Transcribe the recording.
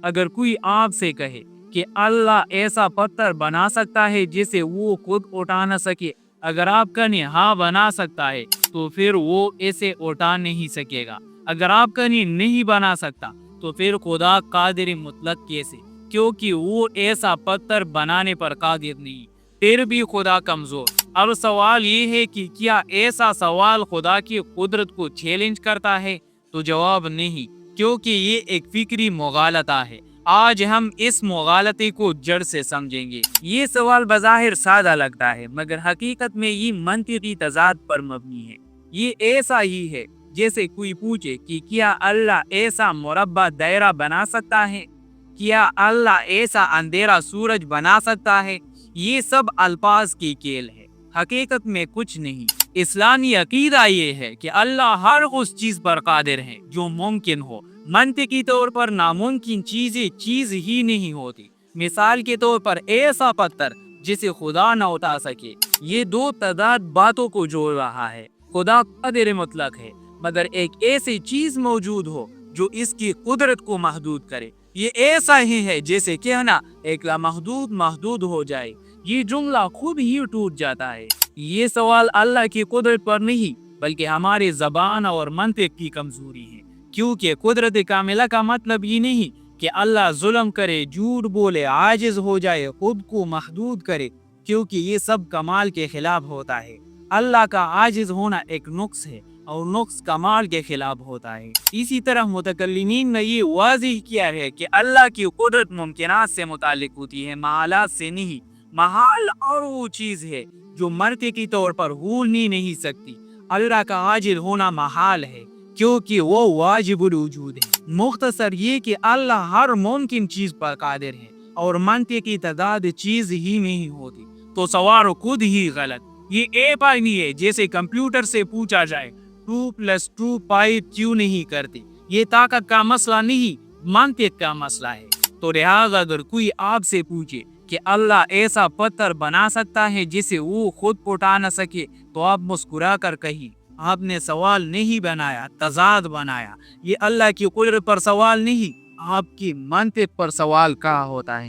اگر کوئی آپ سے کہے کہ اللہ ایسا پتھر بنا سکتا ہے جسے وہ خود اٹھا نہ سکے، اگر آپ کہیں ہاں بنا سکتا ہے تو پھر وہ اسے اٹھا نہیں سکے گا۔ اگر آپ کہیں نہیں بنا سکتا تو پھر خدا قادر مطلق کیسے؟ کیونکہ وہ ایسا پتھر بنانے پر قادر نہیں، پھر بھی خدا کمزور۔ اب سوال یہ ہے کہ کیا ایسا سوال خدا کی قدرت کو چیلنج کرتا ہے؟ تو جواب نہیں، کیونکہ یہ ایک فکری مغالطہ ہے۔ آج ہم اس مغالطے کو جڑ سے سمجھیں گے۔ یہ سوال بظاہر سادہ لگتا ہے، مگر حقیقت میں یہ منطقی تضاد پر مبنی ہے۔ یہ ایسا ہی ہے جیسے کوئی پوچھے کہ کیا اللہ ایسا مربع دائرہ بنا سکتا ہے؟ کیا اللہ ایسا اندھیرا سورج بنا سکتا ہے؟ یہ سب الفاظ کی کھیل ہے، حقیقت میں کچھ نہیں۔ اسلامی عقیدہ یہ ہے کہ اللہ ہر اس چیز پر قادر ہے جو ممکن ہو۔ منطقی طور پر ناممکن چیزیں چیز ہی نہیں ہوتی۔ مثال کے طور پر ایسا پتھر جسے خدا نہ اٹھا سکے، یہ دو تضاد باتوں کو جوڑ رہا ہے۔ خدا قادر مطلق ہے، مگر ایک ایسی چیز موجود ہو جو اس کی قدرت کو محدود کرے۔ یہ ایسا ہی ہے جیسے کہنا ایک لامحدود محدود ہو جائے، یہ جملہ خود ہی ٹوٹ جاتا ہے۔ یہ سوال اللہ کی قدرت پر نہیں بلکہ ہماری زبان اور منطق کی کمزوری ہے، کیونکہ قدرت کاملہ کا مطلب یہ نہیں کہ اللہ ظلم کرے، جھوٹ بولے، عاجز ہو جائے، خود کو محدود کرے، کیونکہ یہ سب کمال کے خلاف ہوتا ہے۔ اللہ کا عاجز ہونا ایک نقص ہے اور نقص کمال کے خلاف ہوتا ہے۔ اسی طرح متکلمین نے یہ واضح کیا ہے کہ اللہ کی قدرت ممکنات سے متعلق ہوتی ہے، محالات سے نہیں۔ محال اور وہ چیز ہے جو منطقی طور پر ہونی نہیں سکتی۔ اللہ کا عاجز ہونا محال ہے کیونکہ وہ واجب الوجود ہے۔ مختصر یہ کہ اللہ ہر ممکن چیز پر قادر ہے اور منطقی تضاد چیز ہی نہیں ہوتی، تو سوال خود ہی غلط۔ یہ نہیں ہے جیسے کمپیوٹر سے پوچھا جائے 2+2 کیوں نہیں کرتے۔ یہ طاقت کا مسئلہ نہیں، منطق کا مسئلہ ہے۔ تو لہٰذا اگر کوئی آپ سے پوچھے کہ اللہ ایسا پتھر بنا سکتا ہے جسے وہ خود اٹھا نہ سکے، تو آپ مسکرا کر کہیں آپ نے سوال نہیں بنایا، تضاد بنایا۔ یہ اللہ کی قدرت پر سوال نہیں، آپ کی منطق پر سوال کا ہوتا ہے۔